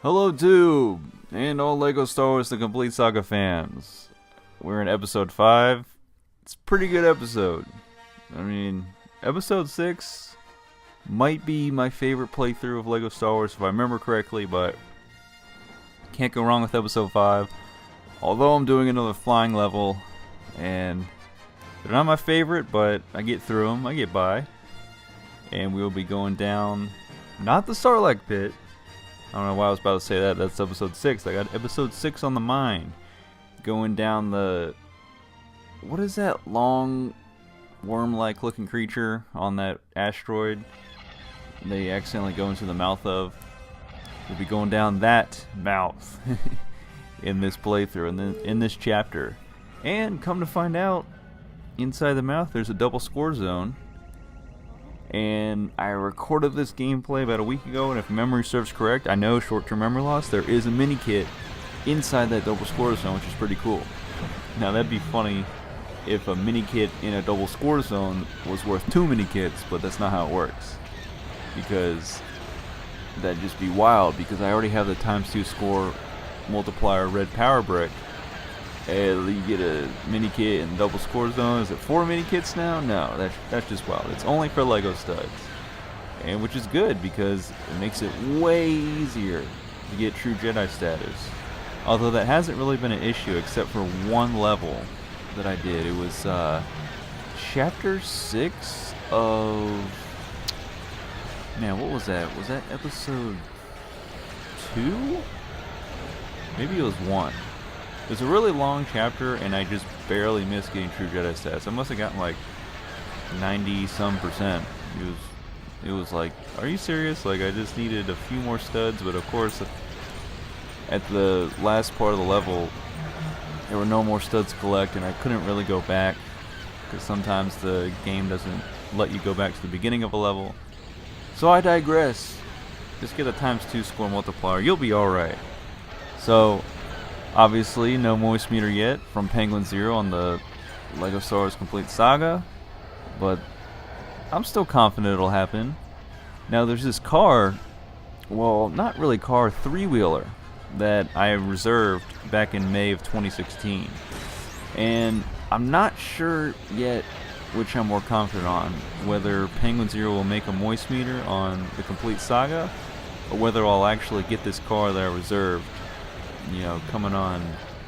Hello, Tube, and all Lego Star Wars The Complete Saga fans. We're in episode 5. It's a pretty good episode. I mean, episode 6 might be my favorite playthrough of Lego Star Wars if I remember correctly, but can't go wrong with episode 5. Although I'm doing another flying level, and they're not my favorite, but I get through them, I get by. And we'll be going down, not the Sarlacc pit. I don't know why I was about to say that. That's episode 6. I got episode 6 on the mind. Going down the... What is that long worm-like looking creature on that asteroid they accidentally go into the mouth of? We'll be going down that mouth in this playthrough, and then in this chapter. And come to find out, inside the mouth there's a double score zone. And I recorded this gameplay about a week ago, and if memory serves correct, I know short-term memory loss, there is a mini kit inside that double score zone, which is pretty cool. Now that'd be funny if a mini kit in a double score zone was worth 2 mini kits, but that's not how it works. Because that'd just be wild, because I already have the ×2 score multiplier red power brick. And you get a mini kit in double score zone. Is it 4 mini kits now? No, that's just wild. It's only for Lego studs, and which is good because it makes it way easier to get true Jedi status. Although that hasn't really been an issue except for one level that I did. It was chapter 6 of... Man, what was that? Was that episode 2? Maybe it was 1. It was a really long chapter, and I just barely missed getting true Jedi stats. I must have gotten like 90-some%. It was like, are you serious? Like, I just needed a few more studs, but of course, at the last part of the level, there were no more studs to collect, and I couldn't really go back, because sometimes the game doesn't let you go back to the beginning of a level. So I digress. Just get a ×2 score multiplier. You'll be alright. So... obviously, no moist meter yet from penguinz0's on the Lego Star Wars Complete Saga, but I'm still confident it'll happen. Now, there's this car, well, not really car, 3-wheeler that I reserved back in May of 2016, and I'm not sure yet which I'm more confident on, whether penguinz0 will make a moist meter on the Complete Saga, or whether I'll actually get this car that I reserved, you know, coming on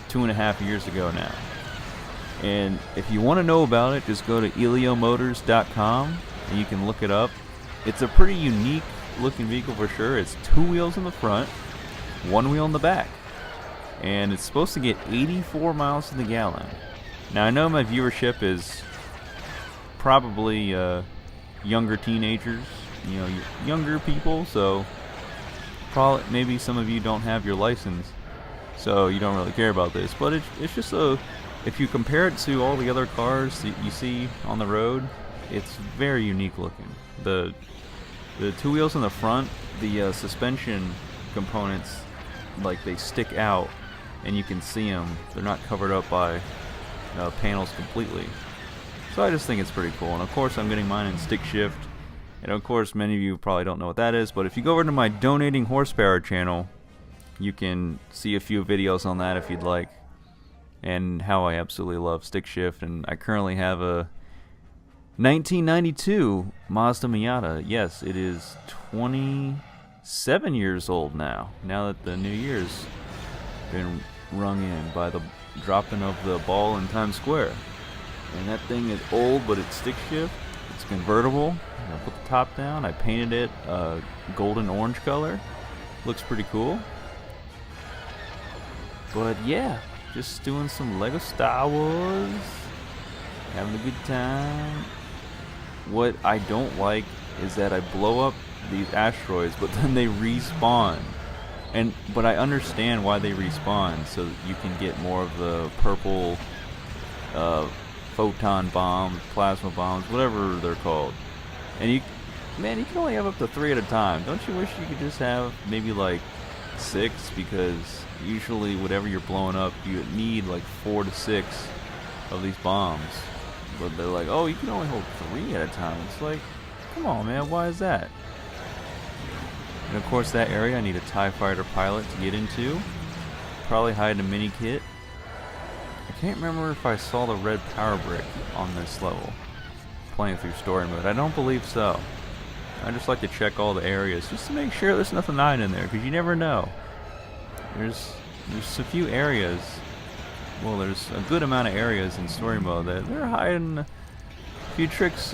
2.5 years ago now. And if you want to know about it, just go to eliomotors.com and you can look it up. It's a pretty unique looking vehicle for sure. It's 2 wheels in the front, 1 wheel in the back, and it's supposed to get 84 miles to the gallon. Now I know my viewership is probably younger teenagers, you know, younger people, so probably maybe some of you don't have your license, so you don't really care about this, but it's just if you compare it to all the other cars that you see on the road, it's very unique looking. The 2 wheels in the front, the suspension components, like, they stick out and you can see them. They're not covered up by panels completely. So I just think it's pretty cool. And of course I'm getting mine in stick shift. And of course many of you probably don't know what that is, but if you go over to my Donating Horsepower channel, you can see a few videos on that if you'd like, and how I absolutely love stick shift. And I currently have a 1992 Mazda Miata. Yes, it is 27 years old now that the new year's been rung in by the dropping of the ball in Times Square. And that thing is old, but it's stick shift. It's convertible. I put the top down. I painted it golden orange color. Looks pretty cool. But yeah, just doing some Lego Star Wars, having a good time. What I don't like is that I blow up these asteroids, but then they respawn. But I understand why they respawn, so that you can get more of the purple photon bombs, plasma bombs, whatever they're called. And you can only have up to 3 at a time. Don't you wish you could just have maybe like 6? Because usually whatever you're blowing up, you need like 4 to 6 of these bombs. But they're like, oh, you can only hold 3 at a time. It's like, come on, man, why is that? And of course that area I need a TIE fighter pilot to get into. Probably hide a mini kit. I can't remember if I saw the red power brick on this level playing through story mode. I don't believe so. I just like to check all the areas just to make sure there's nothing hiding in there, because you never know. There's a few areas, well, there's a good amount of areas in story mode that they're hiding a few tricks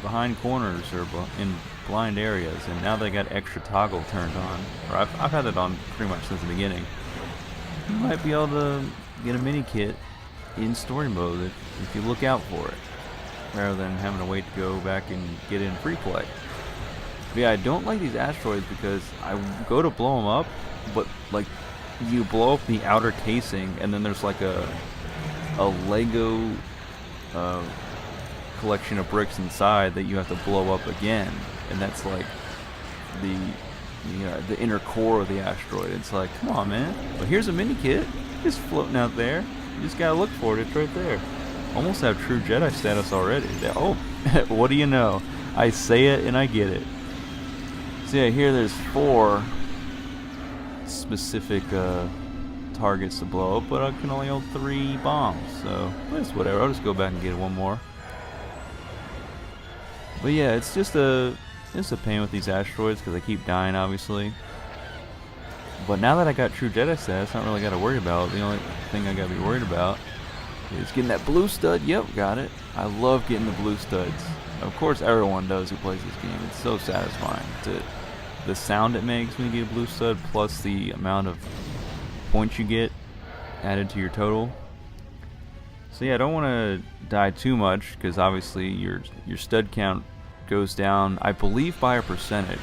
behind corners or in blind areas, and now they got extra toggle turned on. Or I've had it on pretty much since the beginning. You might be able to get a mini kit in story mode if you look out for it, rather than having to wait to go back and get in free play. But yeah, I don't like these asteroids because I go to blow them up, but like you blow up the outer casing and then there's like a Lego collection of bricks inside that you have to blow up again, and that's like the inner core of the asteroid. It's like, come on, man. But here's a mini kit just floating out there. You just gotta look for it. It's right there. Almost have true Jedi status already. Oh, what do you know? I say it and I get it. So yeah, here there's 4 specific targets to blow up, but I can only hold 3 bombs. So it's whatever. I'll just go back and get one more. But yeah, it's just a pain with these asteroids because I keep dying, obviously. But now that I got true Jedi status, I don't really got to worry about it. The only thing I got to be worried about is getting that blue stud. Yep, got it. I love getting the blue studs. Of course, everyone does who plays this game. It's so satisfying. The sound it makes when you get a blue stud, plus the amount of points you get added to your total. So yeah, I don't want to die too much because obviously your stud count goes down, I believe, by a percentage.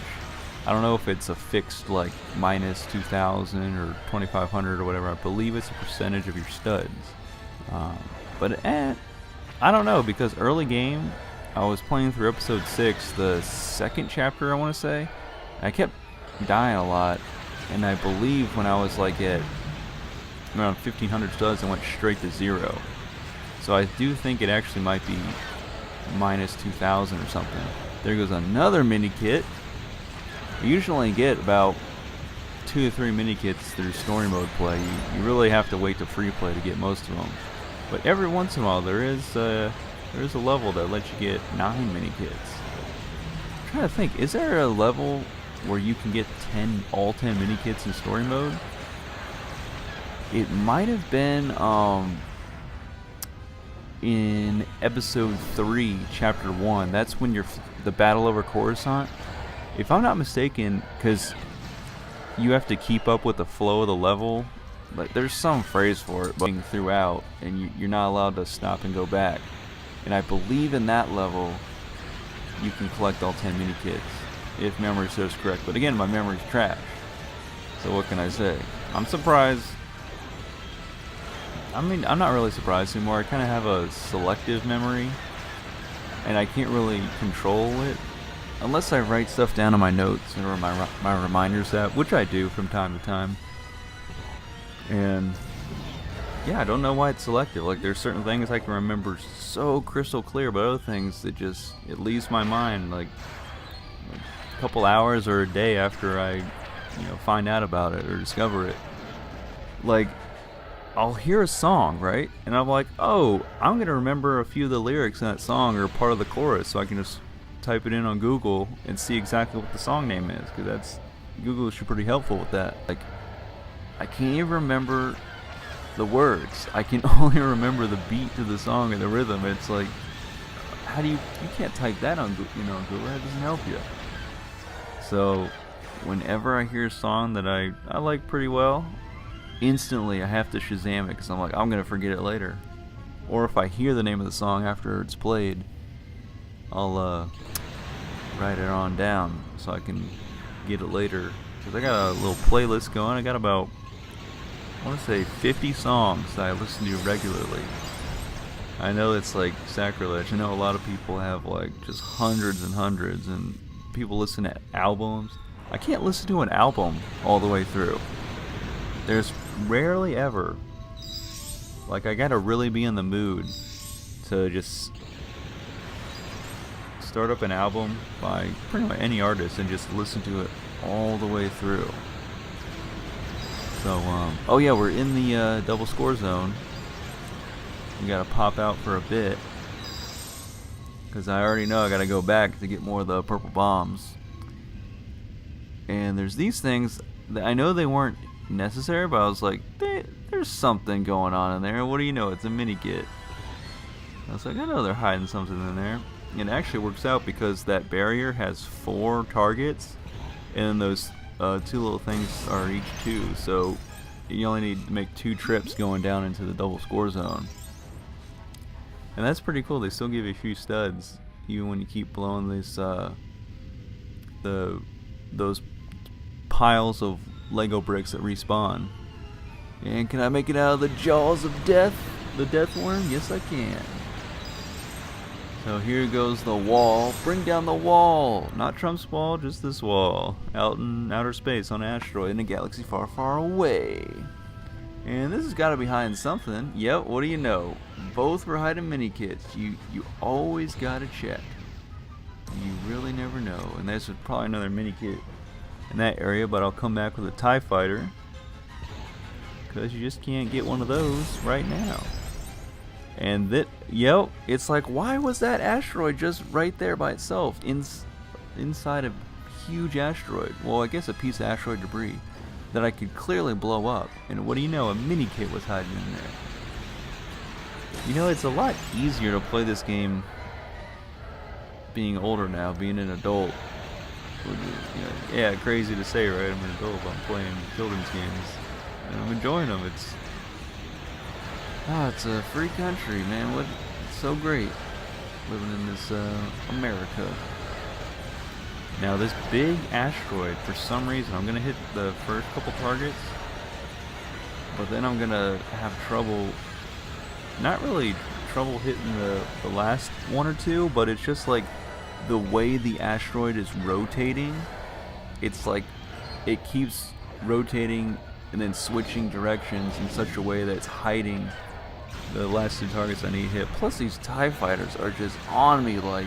I don't know if it's a fixed like minus 2,000 or 2,500 or whatever. I believe it's a percentage of your studs. But I don't know, because early game I was playing through episode 6, the second chapter I want to say. I kept dying a lot, and I believe when I was like at around 1,500 studs I went straight to 0. So I do think it actually might be minus 2,000 or something. There goes another mini kit. You usually only get about 2 to 3 mini kits through story mode play. You really have to wait to free play to get most of them. But every once in a while there is a level that lets you get 9 mini kits. I'm trying to think, is there a level where you can get all 10 mini kits in story mode? It might have been in episode 3, chapter 1. That's when you're the battle over Coruscant. If I'm not mistaken, because you have to keep up with the flow of the level. Like, there's some phrase for it, but throughout, and you're not allowed to stop and go back. And I believe in that level, you can collect all 10 mini kits, if memory serves correct. But again, my memory's trash. So what can I say? I'm surprised. I mean, I'm not really surprised anymore. I kind of have a selective memory, and I can't really control it. Unless I write stuff down in my notes or my reminders app, which I do from time to time. And yeah, I don't know why it's selective. Like, there's certain things I can remember so crystal clear, but other things that just, it leaves my mind like a couple hours or a day after I, find out about it or discover it. Like, I'll hear a song, right? And I'm like, oh, I'm gonna remember a few of the lyrics in that song or part of the chorus, so I can just type it in on Google and see exactly what the song name is, because Google is pretty helpful with that. Like, I can't even remember the words. I can only remember the beat to the song and the rhythm. It's like, how do you can't type that on Google, that doesn't help you. So whenever I hear a song that I like pretty well, instantly I have to Shazam it, because I'm like, I'm gonna forget it later. Or if I hear the name of the song after it's played, I'll write it on down so I can get it later. Because I got a little playlist going. I got about, I want to say 50 songs that I listen to regularly. I know it's like sacrilege. I know a lot of people have like just hundreds and hundreds, and people listen to albums. I can't listen to an album all the way through. There's rarely ever, like, I gotta really be in the mood to just start up an album by pretty much any artist and just listen to it all the way through. So, oh yeah, we're in the double score zone. We gotta pop out for a bit, because I already know I gotta go back to get more of the purple bombs. And there's these things that I know they weren't necessary, but I was like, there's something going on in there. What do you know? It's a mini kit. I was like, I know they're hiding something in there. And it actually works out because that barrier has 4 targets, and those 2 little things are each 2. So you only need to make 2 trips going down into the double score zone. And that's pretty cool. They still give you a few studs even when you keep blowing this those piles of Lego bricks that respawn. And can I make it out of the jaws of death? The death worm? Yes, I can. So here goes the wall. Bring down the wall. Not Trump's wall, just this wall. Out in outer space on an asteroid in a galaxy far, far away. And this has got to be hiding something. Yep, what do you know? Both were hiding mini kits. You always got to check. You really never know. And there's probably another mini kit in that area, but I'll come back with a TIE fighter, because you just can't get one of those right now. And that, yep, it's like, why was that asteroid just right there by itself inside a huge asteroid? Well, I guess a piece of asteroid debris that I could clearly blow up. And what do you know? A mini kit was hiding in there. You know, it's a lot easier to play this game being older now, being an adult. You know, yeah, crazy to say, right? I'm an adult, but I'm playing children's games, and I'm enjoying them. It's a free country, man. It's so great living in this America. Now this big asteroid, for some reason, I'm gonna hit the first couple targets, but then I'm gonna have trouble. Not really trouble hitting the last 1 or 2, but it's just like the way the asteroid is rotating. It's like it keeps rotating and then switching directions in such a way that it's hiding the last 2 targets I need to hit. Plus these TIE fighters are just on me like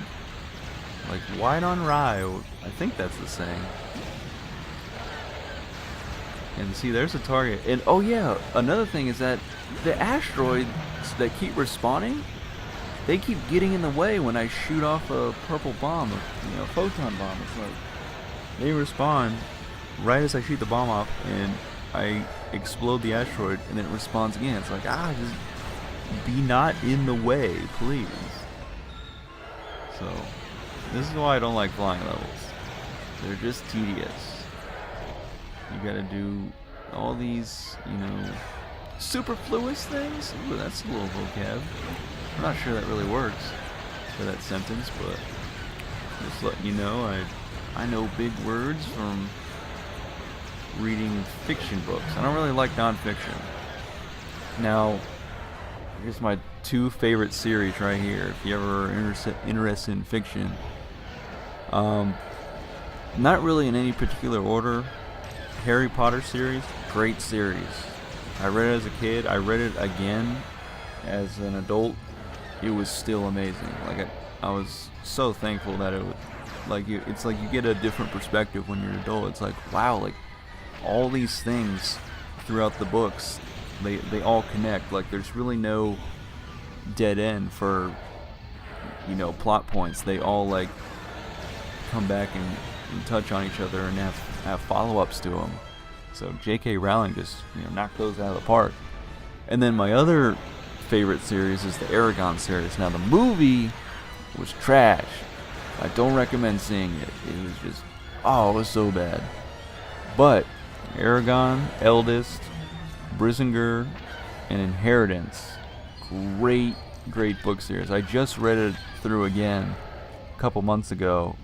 white on rye. I think that's the saying. And see, there's a target. And oh yeah, another thing is that the asteroids that keep respawning, they keep getting in the way when I shoot off a purple bomb, a photon bomb. It's like they respawn right as I shoot the bomb off, and I explode the asteroid, and then it respawns again. It's like, just be not in the way, please. So this is why I don't like flying levels. They're just tedious. You gotta do all these, superfluous things. Ooh, that's a little vocab. I'm not sure that really works for that sentence, but just letting you know, I know big words from reading fiction books. I don't really like nonfiction. Now, here's my 2 favorite series right here. If you ever are interested in fiction, not really in any particular order. Harry Potter series, great series. I read it as a kid. I read it again as an adult. It was still amazing. Like I was so thankful that it would, it's like you get a different perspective when you're an adult. It's like, wow, like all these things throughout the books, they all connect. Like there's really no dead end for plot points. They all like come back and touch on each other and have follow-ups to them. So J.K. Rowling just knocked those out of the park. And then my other favorite series is the Aragon series. Now the movie was trash. I don't recommend seeing it. It was just, it was so bad. But Aragon, Eldest, Brisingar, and Inheritance, great book series. I just read it through again a couple months ago.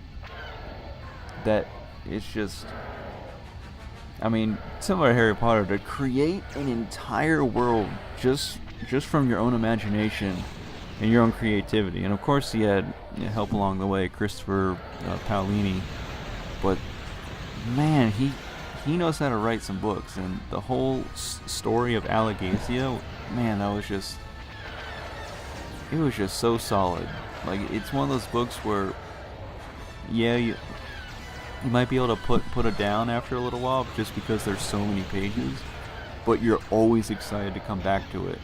That it's just, similar to Harry Potter, to create an entire world just from your own imagination and your own creativity. And of course he had help along the way, Christopher Paolini, but man, he knows how to write some books. And the whole story of Allegacia, man, it was just so solid. Like, it's one of those books where yeah, you might be able to put it down after a little while just because there's so many pages, but you're always excited to come back to it.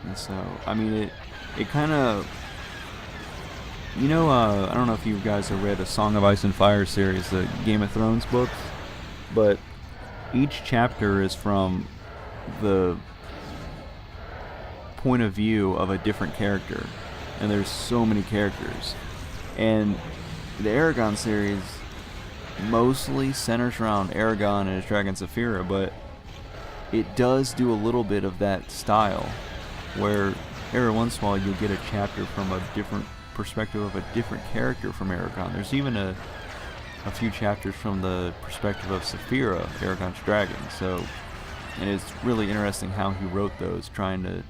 And so, I mean, it kind of, you know, I don't know if you guys have read a Song of Ice and Fire series, the Game of Thrones books, but each chapter is from the point of view of a different character, and there's so many characters. And the Aragon series mostly centers around Aragon and his dragon Saphira, but it does do a little bit of that style, where every once in a while you'll get a chapter from a different perspective of a different character from Aragon. There's even a few chapters from the perspective of Saphira, Aragon's dragon. So, and it's really interesting how he wrote those, trying to,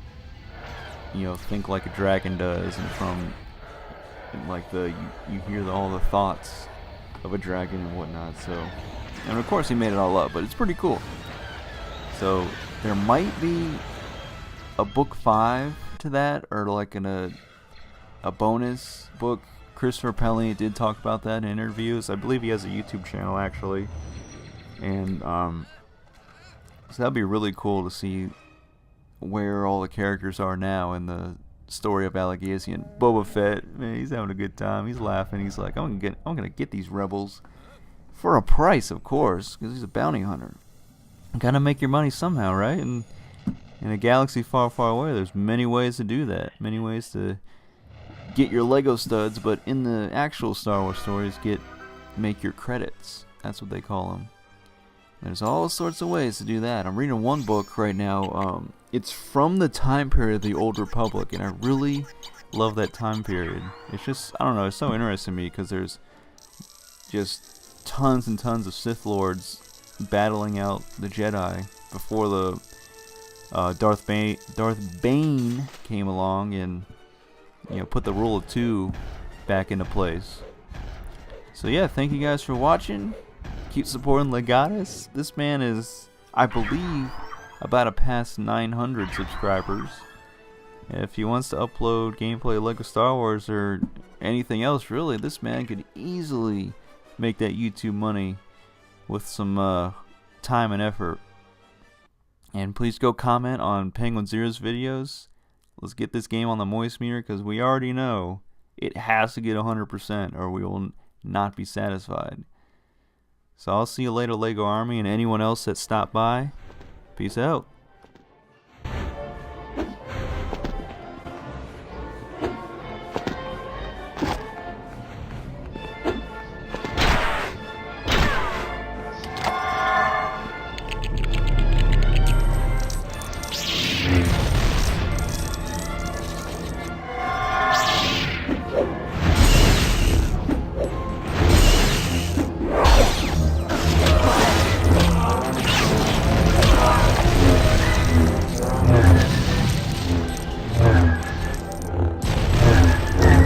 you know, think like a dragon does, and from like you hear all the thoughts of a dragon and whatnot. So, and of course he made it all up, but it's pretty cool. So there might be a book 5 to that, or like a bonus book. Christopher Pelly did talk about that in interviews. I believe he has a YouTube channel actually, and so that'd be really cool to see where all the characters are now in the story of Alagazian. Boba Fett, man, he's having a good time. He's laughing. He's like, I'm gonna get these rebels for a price, of course, because he's a bounty hunter. You gotta make your money somehow, right? And in a galaxy far, far away, there's many ways to do that. Many ways to get your Lego studs, but in the actual Star Wars stories, make your credits. That's what they call them. There's all sorts of ways to do that. I'm reading one book right now. It's from the time period of the Old Republic, and I really love that time period. It's just, I don't know, it's so interesting to me because there's just tons and tons of Sith Lords battling out the Jedi before the Darth Bane came along and, you know, put the rule of 2 back into place. So yeah, thank you guys for watching. Keep supporting Legatus. This man is, I believe, about to pass 900 subscribers. If he wants to upload gameplay of Lego Star Wars or anything else, really, this man could easily make that YouTube money with some time and effort. And please go comment on penguinz0's videos. Let's get this game on the moist meter, because we already know it has to get 100% or we will not be satisfied. So I'll see you later, Lego Army, and anyone else that stopped by. Peace out.